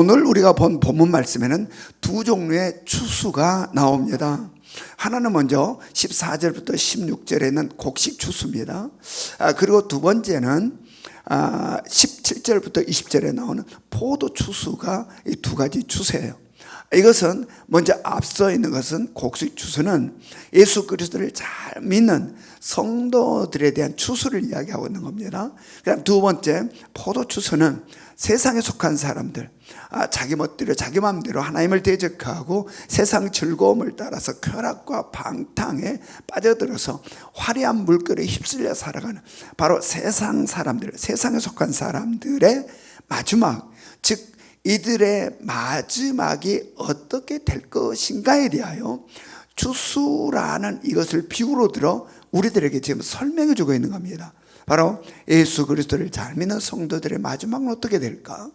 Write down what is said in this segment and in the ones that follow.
오늘 우리가 본 본문 말씀에는 두 종류의 추수가 나옵니다. 하나는 먼저 14절부터 16절에는 곡식 추수입니다. 그리고 두 번째는 17절부터 20절에 나오는 포도 추수가 이 두 가지 추수예요. 이것은 먼저 앞서 있는 것은 곡식 추수는 예수 그리스도를 잘 믿는 성도들에 대한 추수를 이야기하고 있는 겁니다. 그다음 두 번째 포도 추수는 세상에 속한 사람들, 자기 멋대로 자기 마음대로 하나님을 대적하고 세상 즐거움을 따라서 쾌락과 방탕에 빠져들어서 화려한 물결에 휩쓸려 살아가는 바로 세상 사람들, 세상에 속한 사람들의 마지막, 즉 이들의 마지막이 어떻게 될 것인가에 대하여 추수라는 이것을 비유로 들어 우리들에게 지금 설명해 주고 있는 겁니다. 바로 예수 그리스도를 잘 믿는 성도들의 마지막은 어떻게 될까?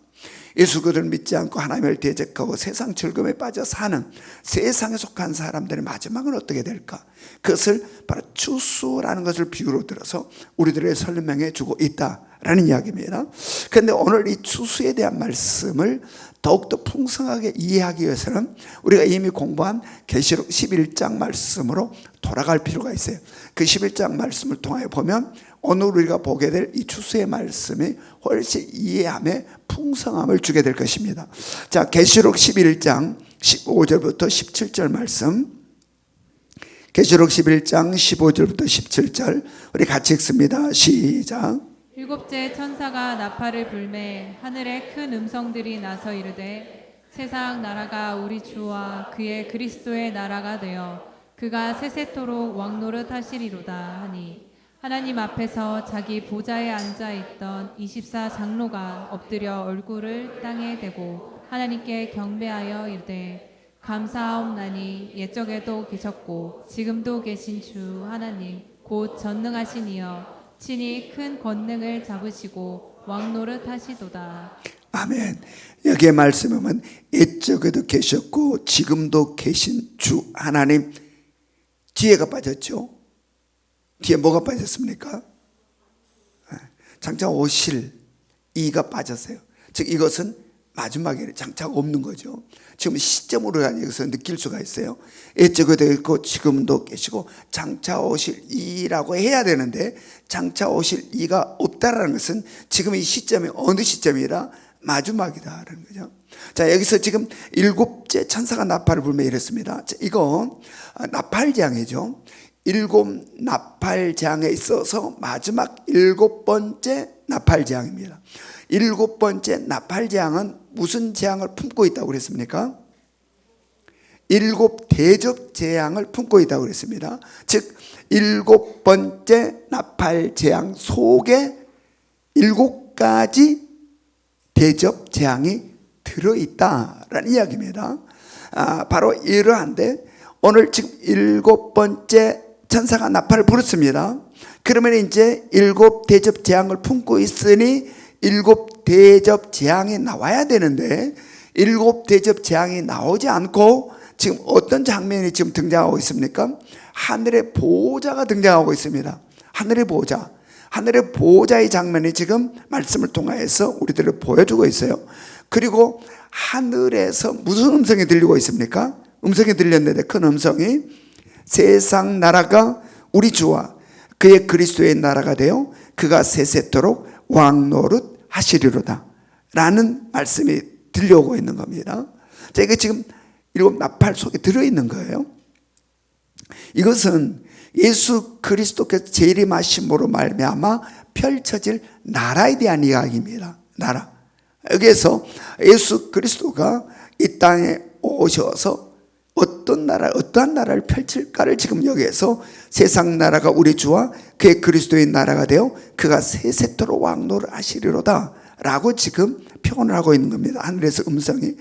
예수 그리스도를 믿지 않고 하나님을 대적하고 세상 즐거움에 빠져 사는 세상에 속한 사람들의 마지막은 어떻게 될까? 그것을 바로 추수라는 것을 비유로 들어서 우리들에게 설명해 주고 있다라는 이야기입니다. 그런데 오늘 이 추수에 대한 말씀을 더욱더 풍성하게 이해하기 위해서는 우리가 이미 공부한 계시록 11장 말씀으로 돌아갈 필요가 있어요. 그 11장 말씀을 통하여 보면 오늘 우리가 보게 될 이 추수의 말씀이 훨씬 이해함에 풍성함을 주게 될 것입니다. 자, 계시록 11장 15절부터 17절 말씀, 계시록 11장 15절부터 17절 우리 같이 읽습니다. 시작. 일곱째 천사가 나팔을 불매 하늘에 큰 음성들이 나서 이르되 세상 나라가 우리 주와 그의 그리스도의 나라가 되어 그가 세세토록 왕노릇 하시리로다 하니 하나님 앞에서 자기 보좌에 앉아있던 24 장로가 엎드려 얼굴을 땅에 대고 하나님께 경배하여 이르되 감사하옵나니 옛적에도 계셨고 지금도 계신 주 하나님 곧 전능하신 이여 친히 큰 권능을 잡으시고 왕노릇 하시도다. 아멘. 여기에 말씀에 보면 옛적에도 계셨고 지금도 계신 주 하나님, 뒤에가 빠졌죠. 뒤에 뭐가 빠졌습니까? 장차 오실 이가 빠졌어요. 즉 이것은 마지막에 장차가 없는 거죠. 지금 시점으로 여기서 느낄 수가 있어요. 옛적에도 있고 지금도 계시고 장차 오실 이라고 해야 되는데 장차 오실 이가 없다라는 것은 지금 이 시점이 어느 시점이라 마지막이다라는 거죠. 자, 여기서 지금 일곱째 천사가 나팔을 불며 이랬습니다. 자, 이거 나팔장이죠. 일곱 나팔장에 있어서 마지막 일곱 번째 나팔장입니다. 일곱 번째 나팔장은 무슨 재앙을 품고 있다고 그랬습니까? 일곱 대접 재앙을 품고 있다고 그랬습니다. 즉 일곱 번째 나팔 재앙 속에 일곱 가지 대접 재앙이 들어있다라는 이야기입니다. 바로 이러한데 오늘 지금 일곱 번째 천사가 나팔을 불었습니다. 그러면 이제 일곱 대접 재앙을 품고 있으니 일곱 대접 재앙이 나와야 되는데 일곱 대접 재앙이 나오지 않고 지금 어떤 장면이 지금 등장하고 있습니까? 하늘의 보호자가 등장하고 있습니다. 하늘의 보호자. 하늘의 보호자의 장면이 지금 말씀을 통해서 우리들을 보여주고 있어요. 그리고 하늘에서 무슨 음성이 들리고 있습니까? 음성이 들렸는데 큰 음성이 세상 나라가 우리 주와 그의 그리스도의 나라가 되어 그가 세세토록 왕노릇 하시리로다 라는 말씀이 들려오고 있는 겁니다. 자, 이게 지금 일곱 나팔 속에 들어있는 거예요. 이것은 예수 그리스도께서 재림하심으로 말미암아 펼쳐질 나라에 대한 이야기입니다. 나라. 여기에서 예수 그리스도가 이 땅에 오셔서 어떠한 나라를 펼칠까를 지금 여기에서 세상 나라가 우리 주와 그의 그리스도의 나라가 되어 그가 세세토록 왕노를 하시리로다 라고 지금 표현을 하고 있는 겁니다. 하늘에서 음성이.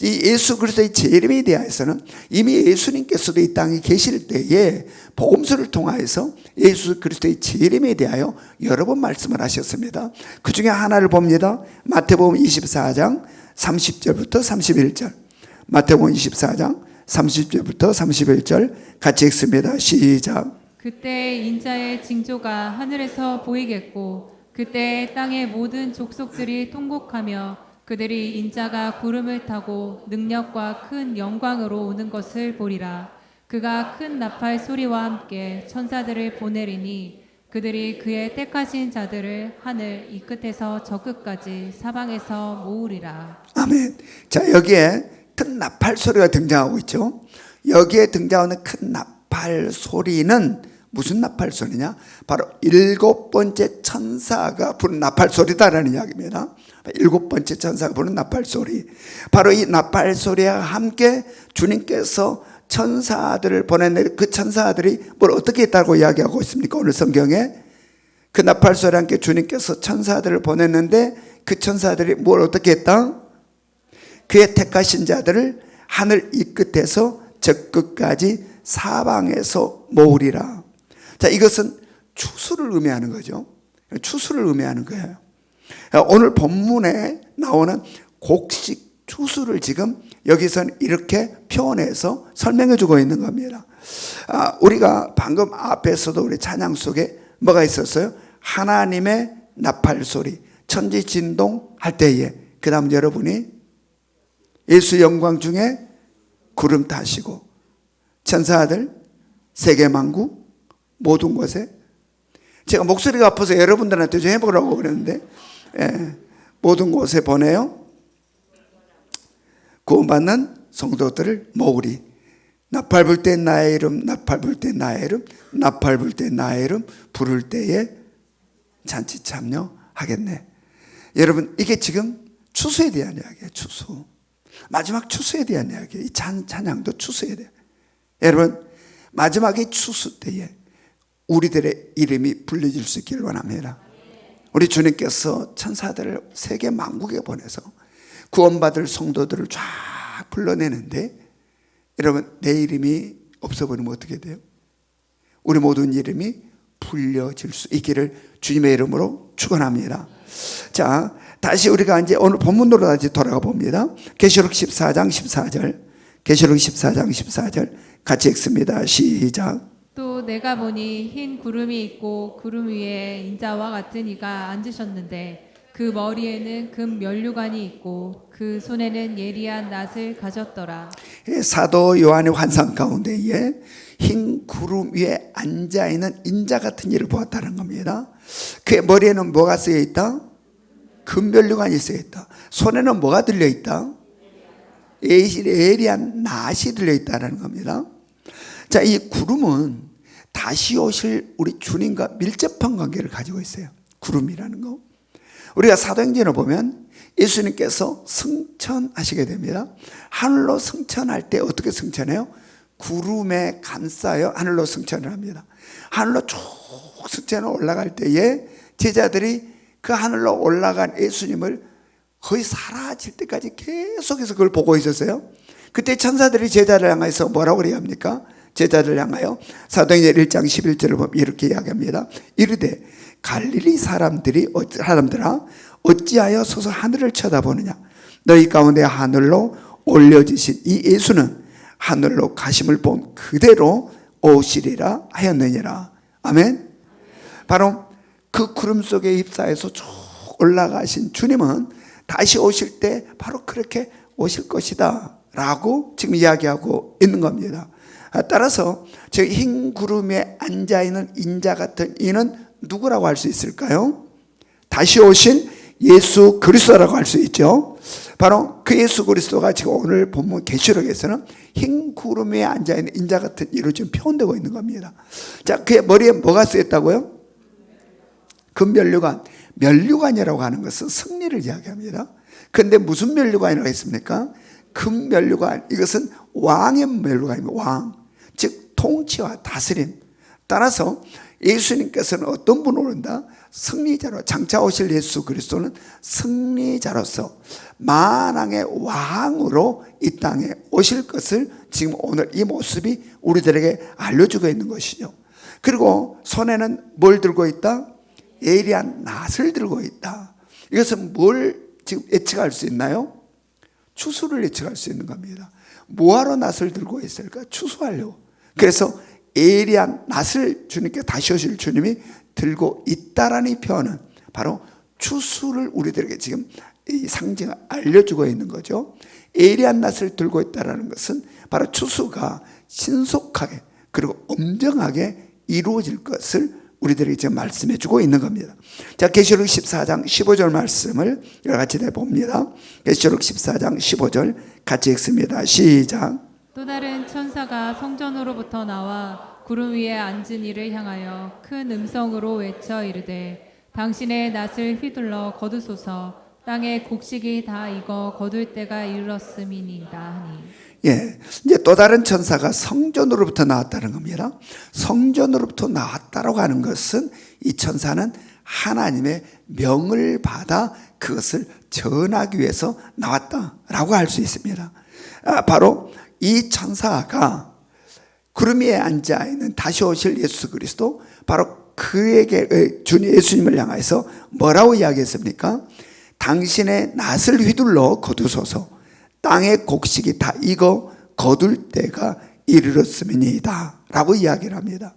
이 예수 그리스도의 재림에 대해서는 이미 예수님께서도 이 땅에 계실 때에 복음서를 통하여서 예수 그리스도의 재림에 대하여 여러 번 말씀을 하셨습니다. 그 중에 하나를 봅니다. 마태복음 24장 30절부터 31절. 마태복음 24장 30절부터 31절 같이 읽습니다. 시작. 그때 인자의 징조가 하늘에서 보이겠고 그때 땅의 모든 족속들이 통곡하며 그들이 인자가 구름을 타고 능력과 큰 영광으로 오는 것을 보리라. 그가 큰 나팔 소리와 함께 천사들을 보내리니 그들이 그의 택하신 자들을 하늘 이 끝에서 저 끝까지 사방에서 모으리라. 아멘. 자, 여기에 큰 나팔 소리가 등장하고 있죠. 여기에 등장하는 큰 나팔 소리는 무슨 나팔 소리냐? 바로 7번째 천사가 부른 나팔 소리다라는 이야기입니다. 7번째 천사가 부른 나팔 소리. 바로 이 나팔 소리와 함께 주님께서 천사들을 보냈는데 그 천사들이 뭘 어떻게 했다고 이야기하고 있습니까? 오늘 성경에 그 나팔 소리와 함께 주님께서 천사들을 보냈는데 그 천사들이 뭘 어떻게 했다? 그의 택하신 자들을 하늘 이 끝에서 저 끝까지 사방에서 모으리라. 자, 이것은 추수를 의미하는 거죠. 추수를 의미하는 거예요. 오늘 본문에 나오는 곡식 추수를 지금 여기서는 이렇게 표현해서 설명해 주고 있는 겁니다. 우리가 방금 앞에서도 우리 찬양 속에 뭐가 있었어요? 하나님의 나팔 소리, 천지 진동 할 때에, 그 다음 여러분이 예수 영광 중에 구름 타시고 천사들 세계만국 모든 곳에, 제가 목소리가 아파서 여러분들한테 좀 해보라고 그랬는데, 모든 곳에 보내요. 구원받는 성도들을 모으리. 나팔 불 때 나의 이름, 나팔 불 때 나의 이름, 나팔 불 때 나의 이름 부를 때에 잔치 참여하겠네. 여러분, 이게 지금 추수에 대한 이야기예요. 추수. 마지막 추수에 대한 이야기예요. 이 찬양도 추수에 대한. 여러분, 마지막에 추수 때에 우리들의 이름이 불려질 수 있기를 원합니다. 우리 주님께서 천사들을 세계 만국에 보내서 구원받을 성도들을 쫙 불러내는데, 여러분, 내 이름이 없어버리면 어떻게 돼요? 우리 모든 이름이 불려질 수 있기를 주님의 이름으로 축원합니다. 자, 다시 우리가 이제 오늘 본문으로 다시 돌아가 봅니다. 계시록 14장 14절, 계시록 14장 14절 같이 읽습니다. 시작. 또 내가 보니 흰 구름이 있고 구름 위에 인자와 같은 이가 앉으셨는데 그 머리에는 금 면류관이 있고 그 손에는 예리한 낫을 가졌더라. 사도 요한의 환상 가운데에 흰 구름 위에 앉아있는 인자 같은 이를 보았다는 겁니다. 그의 머리에는 뭐가 쓰여 있다? 금 면류관이 쓰여 있다. 손에는 뭐가 들려 있다? 예리한 낫이 들려 있다는 겁니다. 자, 이 구름은 다시 오실 우리 주님과 밀접한 관계를 가지고 있어요. 구름이라는 거. 우리가 사도행전을 보면 예수님께서 승천하시게 됩니다. 하늘로 승천할 때 어떻게 승천해요? 구름에 감싸여 하늘로 승천을 합니다. 하늘로 쭉 승천을 올라갈 때에 제자들이 그 하늘로 올라간 예수님을 거의 사라질 때까지 계속해서 그걸 보고 있었어요. 그때 천사들이 제자를 향해서 뭐라고 이야기합니까? 제자를 향하여 사도행전 1장 11절을 보면 이렇게 이야기합니다. 이르되 갈릴리 사람들아 어찌하여 서서 하늘을 쳐다보느냐? 너희 가운데 하늘로 올려지신 이 예수는 하늘로 가심을 본 그대로 오시리라 하였느니라. 아멘. 바로 그 구름 속에 휩싸여서 쭉 올라가신 주님은 다시 오실 때 바로 그렇게 오실 것이다 라고 지금 이야기하고 있는 겁니다. 따라서 저 흰 구름에 앉아있는 인자 같은 이는 누구라고 할 수 있을까요? 다시 오신 예수 그리스도라고 할 수 있죠. 바로 그 예수 그리스도가 지금 오늘 본문 계시록에서는 흰 구름에 앉아있는 인자 같은 이로 지금 표현되고 있는 겁니다. 자, 그의 머리에 뭐가 쓰였다고요? 금면류관. 면류관이라고 하는 것은 승리를 이야기합니다. 그런데 무슨 면류관이라고 했습니까? 금면류관. 이것은 왕의 면류관입니다. 왕. 즉 통치와 다스림. 따라서 예수님께서는 어떤 분으로 온다? 승리자로. 장차 오실 예수 그리스도는 승리자로서 만왕의 왕으로 이 땅에 오실 것을 지금 오늘 이 모습이 우리들에게 알려주고 있는 것이죠. 그리고 손에는 뭘 들고 있다? 예리한 낫을 들고 있다. 이것은 뭘 지금 예측할 수 있나요? 추수를 예측할 수 있는 겁니다. 뭐하러 낫을 들고 있을까? 추수하려고. 그래서 예리한 낫을 주님께 다시 오실 주님이 들고 있다라는 표현은 바로 추수를 우리들에게 지금 이 상징을 알려주고 있는 거죠. 예리한 낫을 들고 있다는 것은 바로 추수가 신속하게 그리고 엄정하게 이루어질 것을 우리들에게 지금 말씀해 주고 있는 겁니다. 자, 계시록 14장 15절 말씀을 여러 같이 해봅니다. 계시록 14장 15절 같이 읽습니다. 시작. 또 다른 천사가 성전으로부터 나와 구름 위에 앉은 이를 향하여 큰 음성으로 외쳐 이르되 당신의 낫을 휘둘러 거두소서 땅의 곡식이 다 익어 거둘 때가 이르렀음이니이다 하니. 예, 이제 또 다른 천사가 성전으로부터 나왔다는 겁니다. 성전으로부터 나왔다라고 하는 것은 이 천사는 하나님의 명을 받아 그것을 전하기 위해서 나왔다라고 할 수 있습니다. 바로 이 천사가 구름 위에 앉아 있는 다시 오실 예수 그리스도, 바로 그에게 주님 예수님을 향해서 뭐라고 이야기했습니까? 당신의 낫을 휘둘러 거두소서 땅의 곡식이 다 익어 거둘 때가 이르렀음이니이다 라고 이야기를 합니다.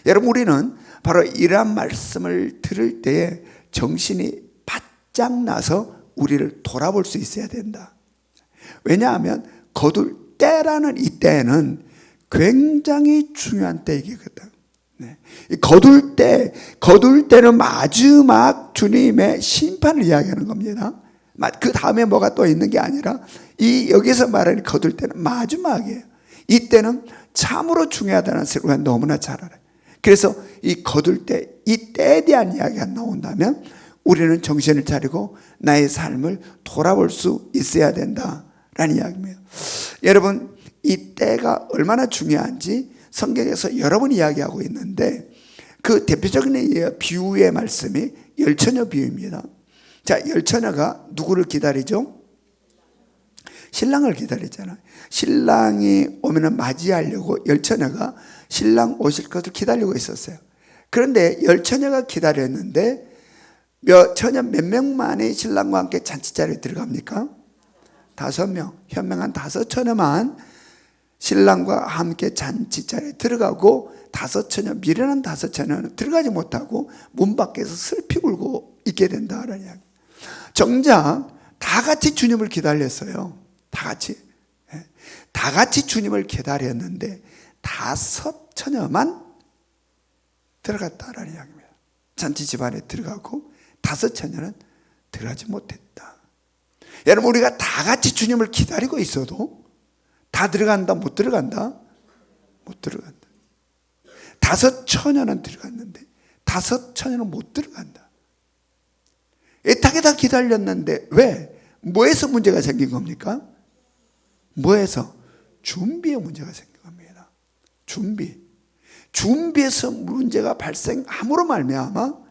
여러분, 우리는 바로 이러한 말씀을 들을 때에 정신이 바짝 나서 우리를 돌아볼 수 있어야 된다. 왜냐하면 거둘 때라는 이 때는 굉장히 중요한 때이거든. 거둘 때는 마지막 주님의 심판을 이야기하는 겁니다. 그 다음에 뭐가 또 있는 게 아니라 여기서 말하는 거둘 때는 마지막이에요. 이 때는 참으로 중요하다는 것을 우리가 너무나 잘 알아요. 그래서 이 거둘 때, 이 때에 대한 이야기가 나온다면 우리는 정신을 차리고 나의 삶을 돌아볼 수 있어야 된다라는 이야기입니다. 여러분, 이 때가 얼마나 중요한지 성경에서 여러 번 이야기하고 있는데 그 대표적인 비유의 말씀이 열처녀 비유입니다. 자, 열처녀가 누구를 기다리죠? 신랑을 기다리잖아요. 신랑이 오면 맞이하려고 열처녀가 신랑 오실 것을 기다리고 있었어요. 그런데 열처녀가 기다렸는데 처녀 몇 명만이 신랑과 함께 잔치자리에 들어갑니까? 5명, 현명한 5처녀만 신랑과 함께 잔치자리에 들어가고 5처녀, 미련한 5처녀는 들어가지 못하고 문 밖에서 슬피 울고 있게 된다라는 이야기. 정작 다 같이 주님을 기다렸어요. 다 같이 주님을 기다렸는데 5처녀만 들어갔다라는 이야기입니다. 잔치 집안에 들어가고 5처녀는 들어가지 못했다. 여러분, 우리가 다 같이 주님을 기다리고 있어도 다 들어간다, 못 들어간다? 못 들어간다. 5처녀는 들어갔는데 5처녀는 못 들어간다. 애타게 다 기다렸는데 왜? 뭐에서 문제가 생긴 겁니까? 뭐에서? 준비에 문제가 생긴 겁니다. 준비에서 문제가 발생함으로 말미암아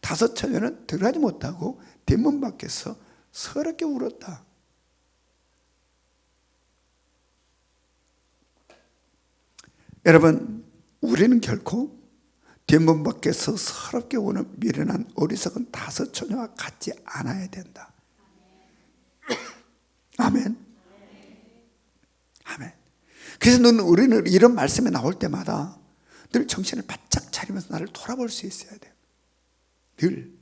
5처녀는 들어가지 못하고 뒷문 밖에서 서럽게 울었다. 여러분, 우리는 결코 뒷문 밖에서 서럽게 우는 미련한 어리석은 5처녀와 같지 않아야 된다. 아멘. 아멘. 그래서 우리는 이런 말씀이 나올 때마다 늘 정신을 바짝 차리면서 나를 돌아볼 수 있어야 돼요. 늘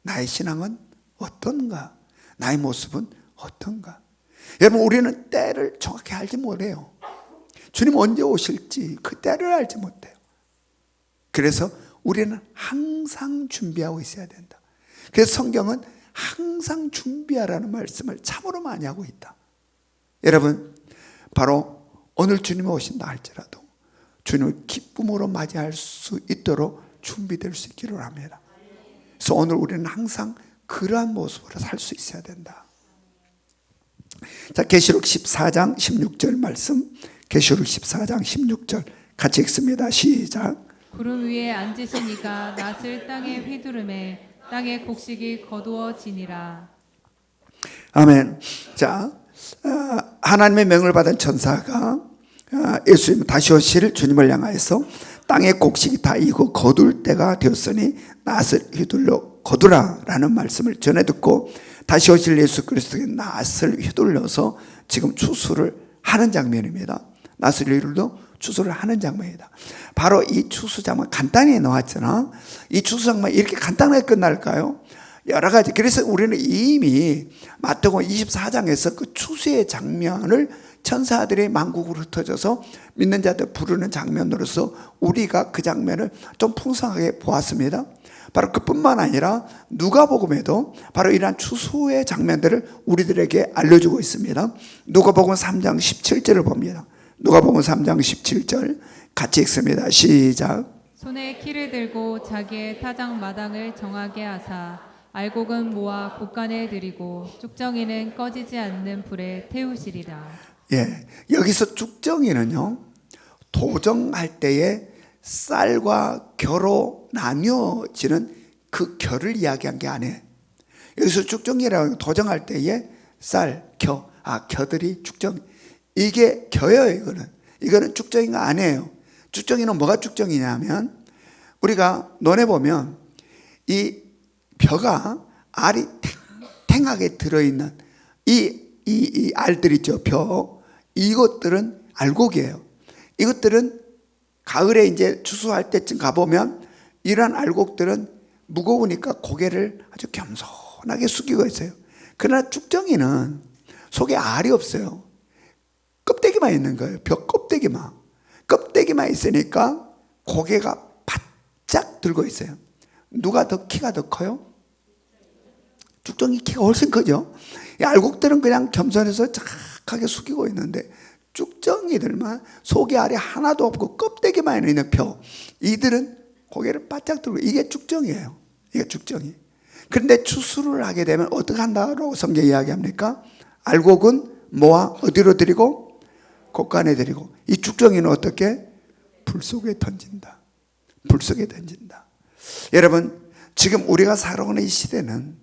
나의 신앙은 어떤가? 나의 모습은 어떤가? 여러분, 우리는 때를 정확히 알지 못해요. 주님 언제 오실지 그 때를 알지 못해요. 그래서 우리는 항상 준비하고 있어야 된다. 그래서 성경은 항상 준비하라는 말씀을 참으로 많이 하고 있다. 여러분, 바로 오늘 주님이 오신다 할지라도 주님을 기쁨으로 맞이할 수 있도록 준비될 수 있기를 합니다. 그래서 오늘 우리는 항상 그러한 모습으로 살 수 있어야 된다. 자, 계시록 14장 16절 말씀, 계시록 14장 16절 같이 읽습니다. 시작. 구름 위에 앉으신 이가 낫을 땅에 휘두르매 땅의 곡식이 거두어지니라. 아멘. 자, 하나님의 명을 받은 천사가 예수님 다시 오실 주님을 향하여서 땅의 곡식이 다 익어 거둘 때가 되었으니 낫을 휘둘러 거두라 라는 말씀을 전해 듣고 다시 오실 예수 그리스도의 낫을 휘둘러서 지금 추수를 하는 장면입니다. 낫을 휘둘러 추수를 하는 장면이다. 바로 이 추수 장면 간단히 나왔잖아. 이 추수 장면 이렇게 간단하게 끝날까요? 여러 가지. 그래서 우리는 이미 마태복음 24장에서 그 추수의 장면을 천사들이 만국으로 흩어져서 믿는 자들 부르는 장면으로서 우리가 그 장면을 좀 풍성하게 보았습니다. 바로 그뿐만 아니라 누가복음에도 바로 이러한 추수의 장면들을 우리들에게 알려주고 있습니다. 누가복음 3장 17절을 봅니다. 누가복음 3장 17절 같이 읽습니다. 시작. 손에 키를 들고 자기의 타작 마당을 정하게 하사 알곡은 모아 곳간에 들이고 쭉정이는 꺼지지 않는 불에 태우시리라. 예, 여기서 쭉정이는요, 도정할 때에 쌀과 겨로 나뉘어지는 그 겨를 이야기한 게 아니에요. 여기서 쭉정이라고 도정할 때에 쌀, 겨들이 쭉정. 이게 겨예요, 이거는 쭉정이가 아니에요. 쭉정이는 뭐가 쭉정이냐면, 우리가 논에 보면 이 벼가 알이 탱탱하게 들어있는 이 알들 있죠, 벼. 이것들은 알곡이에요. 이것들은 가을에 이제 추수할 때쯤 가보면 이러한 알곡들은 무거우니까 고개를 아주 겸손하게 숙이고 있어요. 그러나 쭉정이는 속에 알이 없어요. 껍데기만 있는 거예요. 벼 껍데기만 있으니까 고개가 바짝 들고 있어요. 누가 더 키가 더 커요? 쭉정이 키가 훨씬 크죠. 이 알곡들은 그냥 겸손해서 착하게 숙이고 있는데 쭉정이들만 속에 알이 하나도 없고 껍데기만 있는 벼, 이들은 고개를 바짝 들고, 이게 쭉정이에요. 이게 쭉정이. 그런데 추수를 하게 되면 어떻게 한다고 성경이 이야기합니까? 알곡은 모아 어디로 드리고? 곳간에 드리고. 이 쭉정이는 어떻게? 불 속에 던진다. 불 속에 던진다. 여러분, 지금 우리가 살아오는 이 시대는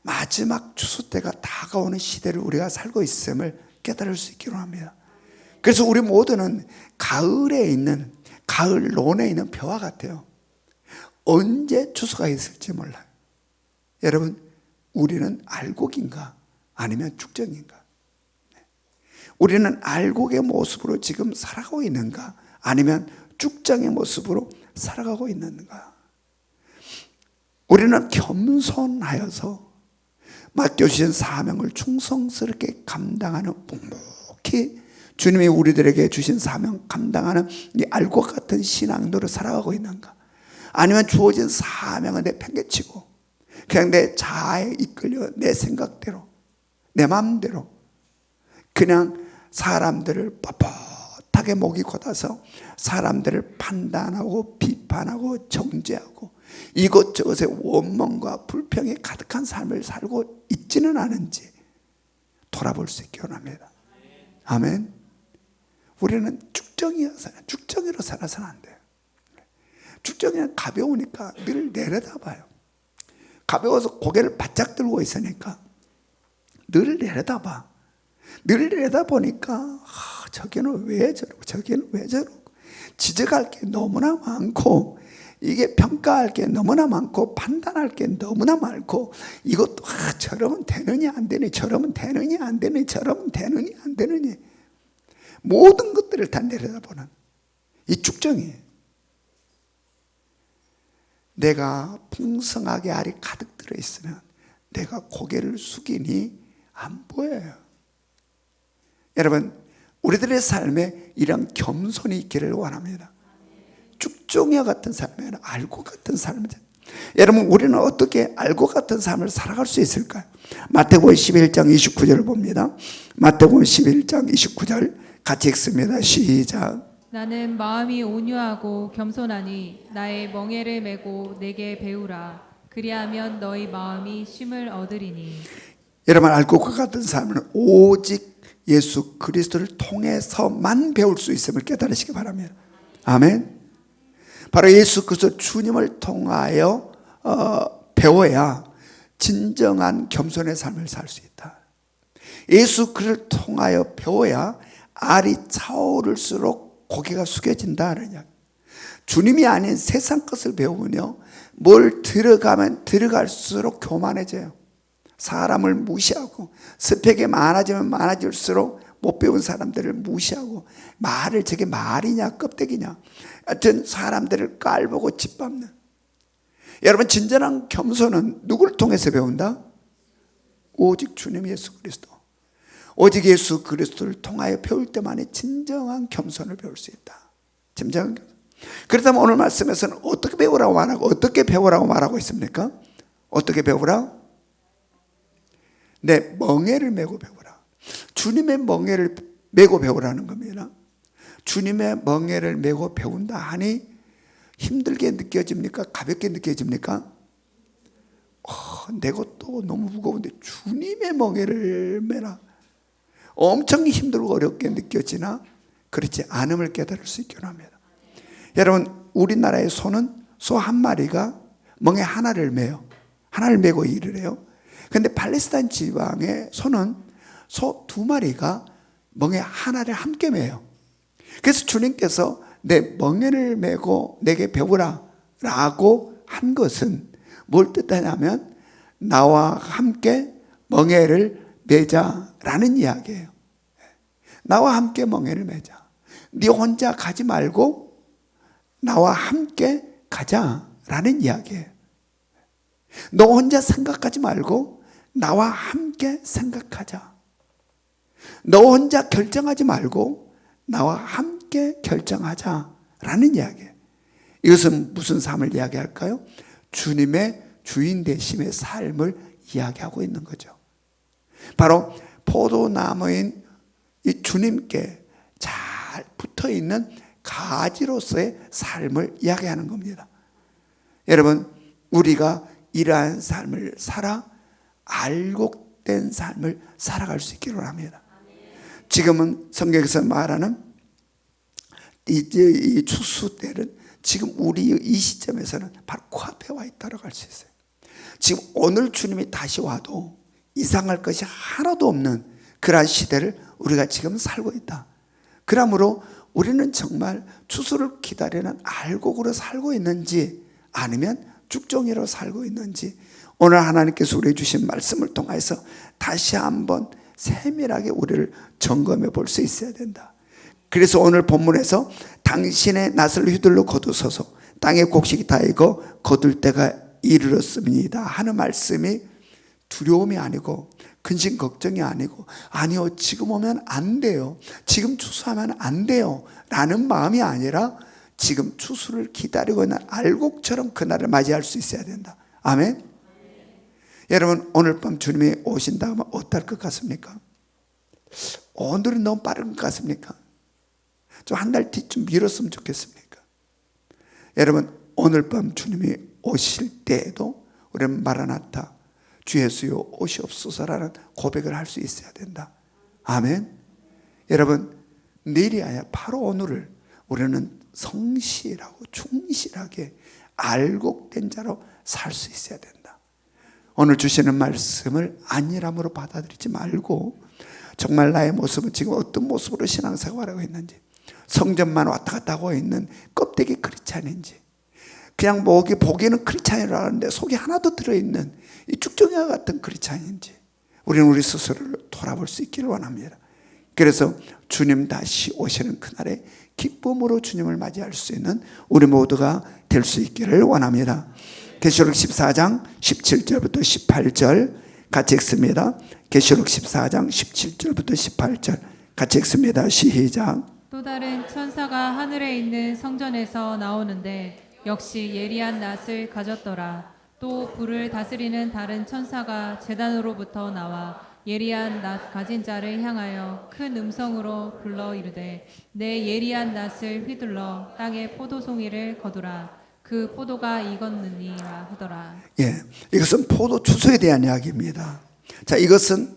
마지막 추수 때가 다가오는 시대를 우리가 살고 있음을 깨달을 수 있기로 합니다. 그래서 우리 모두는 가을에 있는, 가을 논에 있는 벼와 같아요. 언제 추수가 있을지 몰라요. 여러분, 우리는 알곡인가 아니면 쭉정인가? 우리는 알곡의 모습으로 지금 살아가고 있는가 아니면 쭉정의 모습으로 살아가고 있는가? 우리는 겸손하여서 맡겨주신 사명을 충성스럽게 감당하는, 묵묵히 주님이 우리들에게 주신 사명 감당하는 이 알곡 같은 신앙도로 살아가고 있는가? 아니면 주어진 사명을 내팽개치고 그냥 내 자아에 이끌려 내 생각대로, 내 마음대로 그냥 사람들을 뻣뻣하게 목이 곧아서 사람들을 판단하고 비판하고 정죄하고 이것저것의 원망과 불평이 가득한 삶을 살고 있지는 않은지 돌아볼 수 있기 원합니다. 아멘. 우리는 쭉정이로 살아서는 안 돼요. 쭉정이는 가벼우니까 늘 내려다봐요. 가벼워서 고개를 바짝 들고 있으니까 늘 내려다봐. 늘 내려다보니까 저기는 왜 저러고 저기는 왜 저러고 지적할 게 너무나 많고 이게 평가할 게 너무나 많고 판단할 게 너무나 많고 이것도 저러면 되느냐 안 되느냐 저러면 되느냐 안 되느냐 저러면 되느냐 안 되느냐 모든 것들을 다 내려다보는 이 쭉정이에요. 내가 풍성하게 알이 가득 들어있으면 내가 고개를 숙이니 안 보여요. 여러분, 우리들의 삶에 이런 겸손이 있기를 원합니다. 쭉정이와 같은 삶이 알곡 같은 삶을. 여러분, 우리는 어떻게 알곡 같은 삶을 살아갈 수 있을까요? 마태복음 11장 29절을 봅니다. 마태복음 11장 29절 같이 읽습니다. 시작. 나는 마음이 온유하고 겸손하니 나의 멍에를 메고 내게 배우라. 그리하면 너희 마음이 쉼을 얻으리니. 여러분, 알곡과 같은 삶은 오직 예수 그리스도를 통해서만 배울 수 있음을 깨달으시기 바랍니다. 아멘. 바로 예수 그리스도 주님을 통하여 배워야 진정한 겸손의 삶을 살 수 있다. 예수 그리스도를 통하여 배워야 알이 차오를수록 고개가 숙여진다. 주님이 아닌 세상 것을 배우면요, 뭘 들어가면 들어갈수록 교만해져요. 사람을 무시하고 스펙이 많아지면 많아질수록 못 배운 사람들을 무시하고 말을 저게 말이냐 껍데기냐 하여튼 사람들을 깔보고 짓밟는. 여러분, 진정한 겸손은 누구를 통해서 배운다? 오직 주님 예수 그리스도. 오직 예수 그리스도를 통하여 배울 때만이 진정한 겸손을 배울 수 있다. 진정한 겸손. 그렇다면 오늘 말씀에서는 어떻게 배우라고 말하고 어떻게 배우라고 말하고 있습니까? 어떻게 배우라? 내 멍에를 메고 배우라. 주님의 멍에를 메고 배우라는 겁니다. 주님의 멍에를 메고 배운다 하니 힘들게 느껴집니까? 가볍게 느껴집니까? 내 것도 너무 무거운데 주님의 멍에를 메라. 엄청 힘들고 어렵게 느껴지나 그렇지 않음을 깨달을 수 있기로 합니다. 여러분, 우리나라의 소는 소 한 마리가 멍에 하나를 메요. 하나를 메고 일을 해요. 그런데 팔레스타인 지방의 소는 소 두 마리가 멍에 하나를 함께 메요. 그래서 주님께서 내 멍에를 메고 내게 배우라 라고 한 것은 뭘 뜻하냐면 나와 함께 멍에를 메자라는 이야기예요. 나와 함께 멍에를 메자. 네 혼자 가지 말고 나와 함께 가자라는 이야기예요. 너 혼자 생각하지 말고 나와 함께 생각하자. 너 혼자 결정하지 말고 나와 함께 결정하자라는 이야기예요. 이것은 무슨 삶을 이야기할까요? 주님의 주인 되심의 삶을 이야기하고 있는 거죠. 바로 포도나무인 이 주님께 잘 붙어있는 가지로서의 삶을 이야기하는 겁니다. 여러분, 우리가 이러한 삶을 살아 알곡된 삶을 살아갈 수 있기를 합니다. 지금은 성경에서 말하는 이 추수 때는 지금 우리 이 시점에서는 바로 코앞에 와 있다고 할 수 있어요. 지금 오늘 주님이 다시 와도 이상할 것이 하나도 없는 그러한 시대를 우리가 지금 살고 있다. 그러므로 우리는 정말 추수를 기다리는 알곡으로 살고 있는지 아니면 죽종이로 살고 있는지 오늘 하나님께서 우리에게 주신 말씀을 통해서 다시 한번 세밀하게 우리를 점검해 볼 수 있어야 된다. 그래서 오늘 본문에서 당신의 낫을 휘둘러 거두소서 땅의 곡식이 다 익어 거둘 때가 이르렀습니다 하는 말씀이 두려움이 아니고 근심 걱정이 아니고 아니요 지금 오면 안 돼요, 지금 추수하면 안 돼요 라는 마음이 아니라 지금 추수를 기다리고 있는 알곡처럼 그날을 맞이할 수 있어야 된다. 아멘. 여러분, 오늘 밤 주님이 오신다 하면 어떨 것 같습니까? 오늘은 너무 빠른 것 같습니까? 좀 한 달 뒤쯤 미뤘으면 좋겠습니까? 여러분, 오늘 밤 주님이 오실 때에도 우리는 마라나타 주 예수여 오시옵소서라는 고백을 할 수 있어야 된다. 아멘. 여러분, 내일이 아니라 바로 오늘을 우리는 성실하고 충실하게 알곡된 자로 살 수 있어야 된다. 오늘 주시는 말씀을 안일함으로 받아들이지 말고 정말 나의 모습은 지금 어떤 모습으로 신앙생활하고 있는지, 성전만 왔다 갔다 하고 있는 껍데기 크리스찬인지, 그냥 보기에는 크리스찬이라고 하는데 속에 하나도 들어있는 이 쭉정이와 같은 크리스찬인지 우리는 우리 스스로를 돌아볼 수 있기를 원합니다. 그래서 주님 다시 오시는 그날에 기쁨으로 주님을 맞이할 수 있는 우리 모두가 될 수 있기를 원합니다. 계시록 14장 17절부터 18절 같이 읽습니다. 계시록 14장 17절부터 18절 같이 읽습니다. 시작. 또 다른 천사가 하늘에 있는 성전에서 나오는데 역시 예리한 낫을 가졌더라. 또 불을 다스리는 다른 천사가 제단으로부터 나와 예리한 낫 가진 자를 향하여 큰 음성으로 불러 이르되 내 예리한 낫을 휘둘러 땅에 포도송이를 거두라. 그 포도가 익었느니라 하더라. 예, 이것은 포도 추수에 대한 이야기입니다. 자, 이것은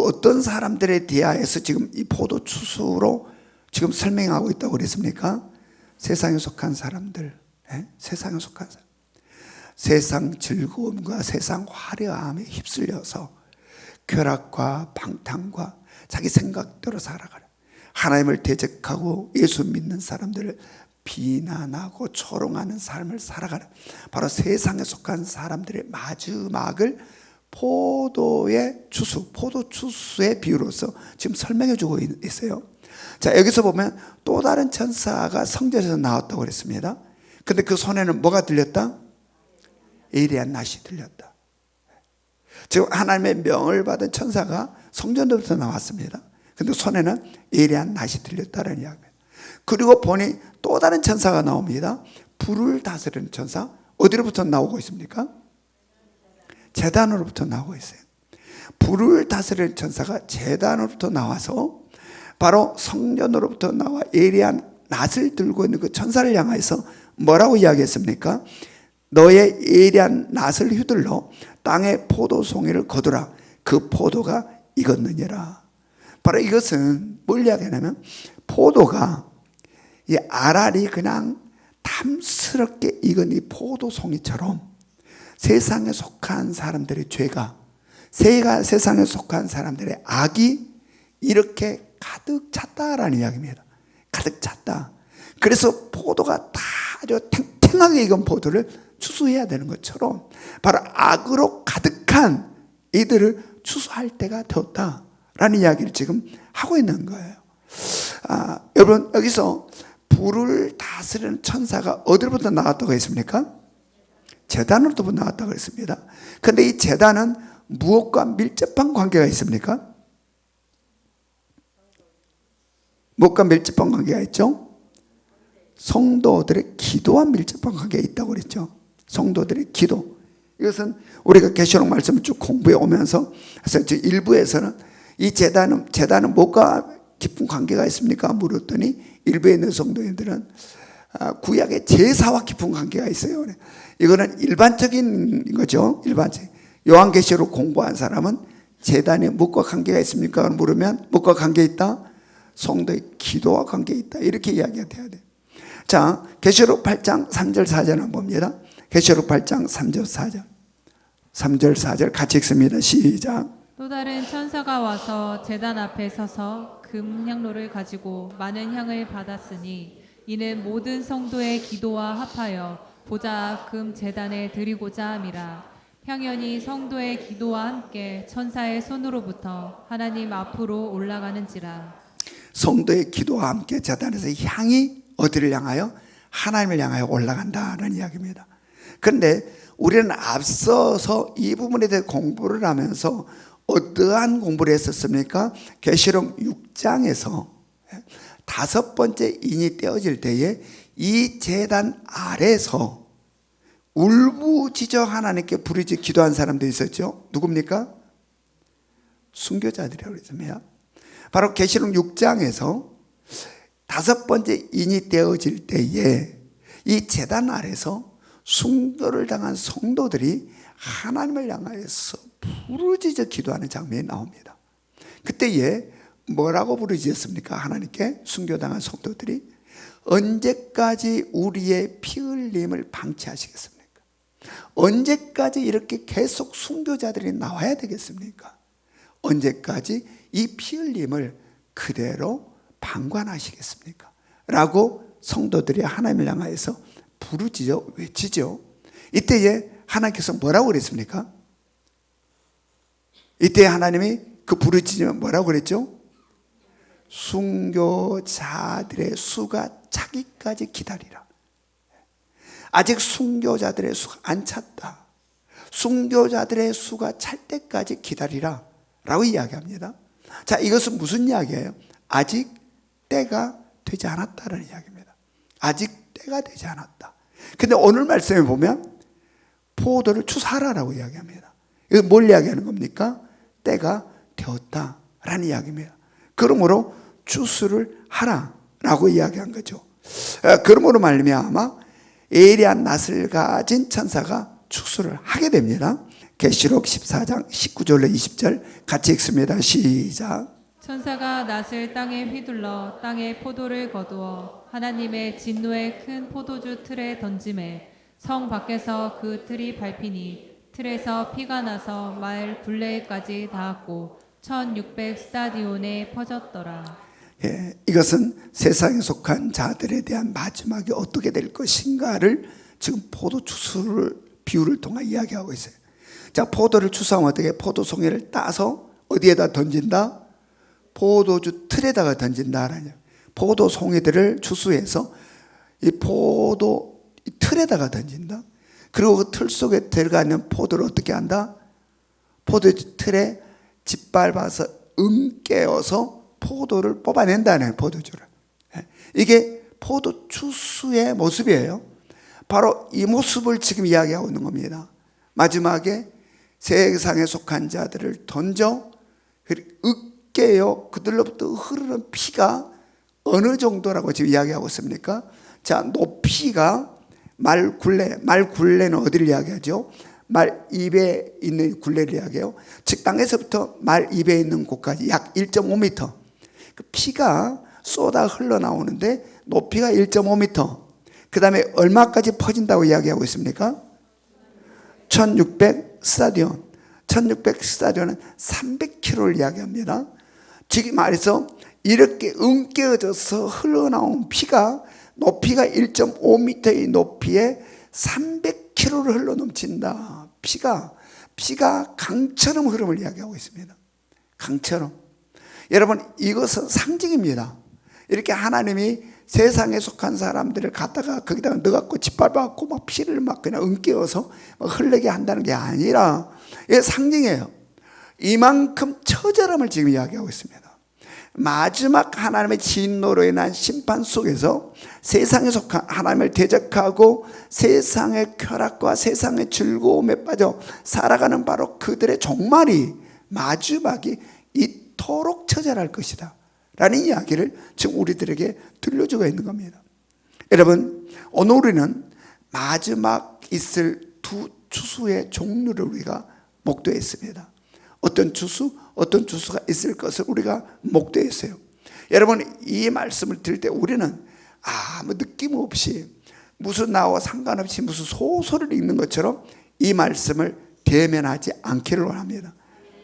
어떤 사람들에 대하여서 지금 이 포도 추수로 지금 설명하고 있다고 그랬습니까? 세상에 속한 사람들, 세상에 속한 사람, 세상 즐거움과 세상 화려함에 휩쓸려서 쾌락과 방탕과 자기 생각대로 살아가는, 하나님을 대적하고 예수 믿는 사람들을 비난하고 조롱하는 삶을 살아가는 바로 세상에 속한 사람들의 마지막을 포도의 추수, 포도 추수의 비유로서 지금 설명해 주고 있어요. 자, 여기서 보면 또 다른 천사가 성전에서 나왔다고 그랬습니다. 근데 그 손에는 뭐가 들렸다? 예리한 낫이 들렸다. 지금 하나님의 명을 받은 천사가 성전으로부터 나왔습니다. 근데 손에는 예리한 낫이 들렸다는 이야기입니다. 그리고 보니 또 다른 천사가 나옵니다. 불을 다스리는 천사. 어디로부터 나오고 있습니까? 제단으로부터 나오고 있어요. 불을 다스리는 천사가 제단으로부터 나와서 바로 성전으로부터 나와 예리한 낫을 들고 있는 그 천사를 향해서 뭐라고 이야기했습니까? 너의 예리한 낫을 휘둘러 땅에 포도송이를 거두라. 그 포도가 익었느니라. 바로 이것은 뭘 이야기하냐면 포도가 이 알알이 그냥 탐스럽게 익은 이 포도송이처럼 세상에 속한 사람들의 죄가 세상에 속한 사람들의 악이 이렇게 가득 찼다라는 이야기입니다. 가득 찼다. 그래서 포도가 다 아주 탱탱하게 익은 포도를 추수해야 되는 것처럼 바로 악으로 가득한 이들을 추수할 때가 되었다라는 이야기를 지금 하고 있는 거예요. 여러분 여기서 불을 다스리는 천사가 어디로부터 나왔다고 했습니까? 제단으로부터 나왔다고 했습니다. 그런데 이 제단은 무엇과 밀접한 관계가 있습니까? 무엇과 밀접한 관계가 있죠? 성도들의 기도와 밀접한 관계가 있다고 그랬죠. 성도들의 기도. 이것은 우리가 계시록 말씀을 쭉 공부해 오면서 일부에서는 이 제단은 무엇과 깊은 관계가 있습니까? 물었더니 일부에 있는 성도인들은 구약의 제사와 깊은 관계가 있어요. 이거는 일반적인 거죠. 일반적. 요한계시록 공부한 사람은 제단이 무엇과 관계가 있습니까? 물으면 무엇과 관계 있다? 성도의 기도와 관계 있다. 이렇게 이야기가 돼야 돼요. 자, 계시록 8장 3절 4절 한번 봅니다. 계시록 8장 3절 4절. 3절 4절 같이 읽습니다. 시작. 또 다른 천사가 와서 제단 앞에 서서 금 향로를 가지고 많은 향을 받았으니 이는 모든 성도의 기도와 합하여 보좌 금 제단에 드리고자 함이라. 향연이 성도의 기도와 함께 천사의 손으로부터 하나님 앞으로 올라가는지라. 성도의 기도와 함께 제단에서 향이 어디를 향하여? 하나님을 향하여 올라간다는 이야기입니다. 그런데 우리는 앞서서 이 부분에 대해 공부를 하면서 어떠한 공부를 했었습니까? 계시록 6장에서 5번째 인이 떼어질 때에 이 제단 아래서 울부짖어 하나님께 부르짖어 기도한 사람도 있었죠. 누굽니까? 순교자들이라고 그랬습니다. 바로 계시록 6장에서 5번째 인이 떼어질 때에 이 제단 아래서 순교를 당한 성도들이 하나님을 향하여서 부르짖어 기도하는 장면이 나옵니다. 그때에 뭐라고 부르짖었습니까? 하나님께 순교당한 성도들이 언제까지 우리의 피 흘림을 방치하시겠습니까? 언제까지 이렇게 계속 순교자들이 나와야 되겠습니까? 언제까지 이 피 흘림을 그대로 방관하시겠습니까? 라고 성도들이 하나님을 향하여서 부르짖어 외치죠. 이때에 하나님께서 뭐라고 그랬습니까? 이때 하나님이 그 부르짖으면 뭐라고 그랬죠? 순교자들의 수가 차기까지 기다리라. 아직 순교자들의 수가 안 찼다. 순교자들의 수가 찰 때까지 기다리라 라고 이야기합니다. 자, 이것은 무슨 이야기예요? 아직 때가 되지 않았다는 이야기입니다. 아직 때가 되지 않았다. 근데 오늘 말씀에 보면 포도를 추수하라라고 이야기합니다. 이거 뭘 이야기하는 겁니까? 때가 되었다라는 이야기입니다. 그러므로 추수를 하라라고 이야기한 거죠. 그러므로 말미암아 예리한 낫을 가진 천사가 추수를 하게 됩니다. 계시록 14장 19절로 20절 같이 읽습니다. 시작. 천사가 낫을 땅에 휘둘러 땅에 포도를 거두어 하나님의 진노의 큰 포도주 틀에 던짐에 성 밖에서 그 틀이 밟히니 틀에서 피가 나서 마을 굴레까지 닿았고 1600 스타디온에 퍼졌더라. 이것은 세상에 속한 자들에 대한 마지막이 어떻게 될 것인가를 지금 포도 추수를 비유를 통해 이야기하고 있어요. 자, 포도를 추수하면 어떻게? 포도송이를 따서 어디에다 던진다? 포도주 틀에다가 던진다라는 포도송이들을 추수해서 이 포도 틀에다가 던진다. 그리고 그 틀 속에 들어가 있는 포도를 어떻게 한다? 포도 틀에 짓밟아서 깨어서 포도를 뽑아낸다는 포도주를. 이게 포도 추수의 모습이에요. 바로 이 모습을 지금 이야기하고 있는 겁니다. 마지막에 세상에 속한 자들을 던져 으깨어 그들로부터 흐르는 피가 어느 정도라고 지금 이야기하고 있습니까? 자, 높이가 말굴레는 어디를 이야기하죠? 말 입에 있는 굴레를 이야기해요. 즉 땅에서부터 말 입에 있는 곳까지 약 1.5m. 그 피가 쏟아 흘러나오는데 높이가 1.5m. 그 다음에 얼마까지 퍼진다고 이야기하고 있습니까? 1600 스타디온. 1600 스타디온은 300km를 이야기합니다. 즉 말해서 이렇게 깨어져서 흘러나온 피가 높이가 1.5m의 높이에 300km를 흘러넘친다. 피가 강처럼 흐름을 이야기하고 있습니다. 강처럼. 여러분, 이것은 상징입니다. 이렇게 하나님이 세상에 속한 사람들을 갖다가 거기다가 넣어갖고 짓밟아갖고 막 피를 막 그냥 은깨어서 흘리게 한다는 게 아니라 이게 상징이에요. 이만큼 처절함을 지금 이야기하고 있습니다. 마지막 하나님의 진노로 인한 심판 속에서 세상에 속한 하나님을 대적하고 세상의 쾌락과 세상의 즐거움에 빠져 살아가는 바로 그들의 종말이 마지막이 이토록 처절할 것이다 라는 이야기를 지금 우리들에게 들려주고 있는 겁니다. 여러분, 오늘 우리는 마지막 있을 두 추수의 종류를 우리가 목도했습니다. 어떤 추수가 있을 것을 우리가 목도했어요. 여러분, 이 말씀을 들을 때 우리는 아무 느낌 없이 무슨 나와 상관없이 무슨 소설을 읽는 것처럼 이 말씀을 대면하지 않기를 원합니다.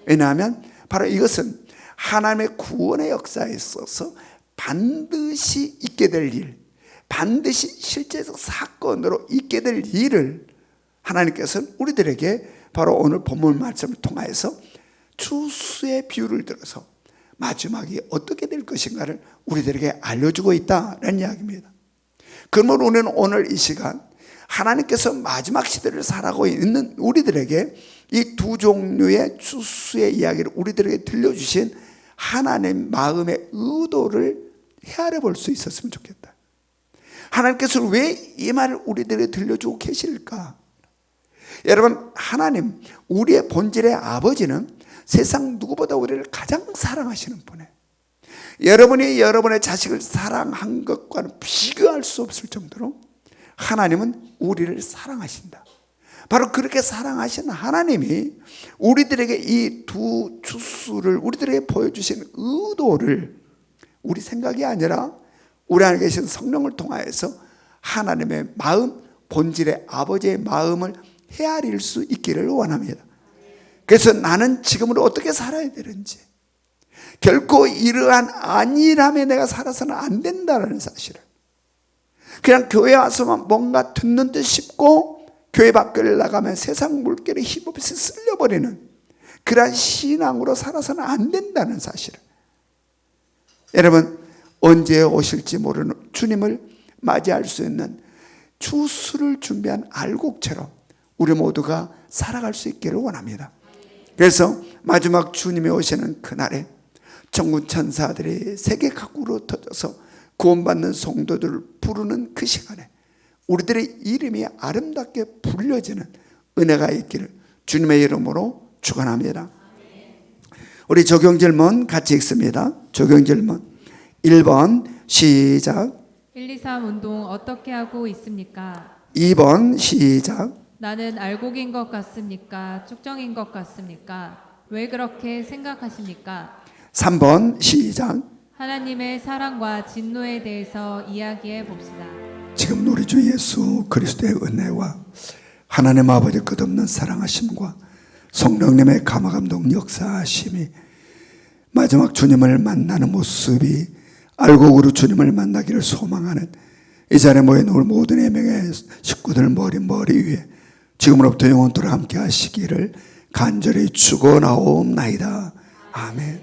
왜냐하면 바로 이것은 하나님의 구원의 역사에 있어서 반드시 있게 될 일, 반드시 실제적 사건으로 있게 될 일을 하나님께서는 우리들에게 바로 오늘 본문 말씀을 통하여서 추수의 비유를 들어서 마지막이 어떻게 될 것인가를 우리들에게 알려주고 있다는 이야기입니다. 그러면 우리는 오늘 이 시간 하나님께서 마지막 시대를 살아가고 있는 우리들에게 이 두 종류의 추수의 이야기를 우리들에게 들려주신 하나님 마음의 의도를 헤아려 볼 수 있었으면 좋겠다. 하나님께서 왜 이 말을 우리들에게 들려주고 계실까? 여러분, 하나님, 우리의 본질의 아버지는 세상 누구보다 우리를 가장 사랑하시는 분이에요. 여러분이 여러분의 자식을 사랑한 것과는 비교할 수 없을 정도로 하나님은 우리를 사랑하신다. 바로 그렇게 사랑하신 하나님이 우리들에게 이 두 추수를 우리들에게 보여주신 의도를 우리 생각이 아니라 우리 안에 계신 성령을 통하여서 하나님의 마음, 본질의 아버지의 마음을 헤아릴 수 있기를 원합니다. 그래서 나는 지금으로 어떻게 살아야 되는지, 결코 이러한 안일함에 내가 살아서는 안 된다는 사실을, 그냥 교회 와서만 뭔가 듣는 듯 싶고 교회 밖을 나가면 세상 물결에 힘없이 쓸려버리는 그러한 신앙으로 살아서는 안 된다는 사실을, 여러분, 언제 오실지 모르는 주님을 맞이할 수 있는 추수를 준비한 알곡처럼 우리 모두가 살아갈 수 있기를 원합니다. 그래서 마지막 주님이 오시는 그날에 천군 천사들이 세계 각국으로 터져서 구원받는 성도들을 부르는 그 시간에 우리들의 이름이 아름답게 불려지는 은혜가 있기를 주님의 이름으로 축원합니다. 우리 적용 질문 같이 읽습니다. 적용 질문 1번 시작. 123 운동 어떻게 하고 있습니까? 2번 시작. 나는 알곡인 것 같습니까? 쭉정인 것 같습니까? 왜 그렇게 생각하십니까? 3번 시작. 하나님의 사랑과 진노에 대해서 이야기해 봅시다. 지금 우리 주 예수 그리스도의 은혜와 하나님 아버지 끝없는 사랑하심과 성령님의 감화감동 역사하심이 마지막 주님을 만나는 모습이 알곡으로 주님을 만나기를 소망하는 이 자리에 모인 우리 모든 예명의 식구들 머리 위에 지금으로부터 영원토록 함께 하시기를 간절히 축원하옵나이다. 아멘.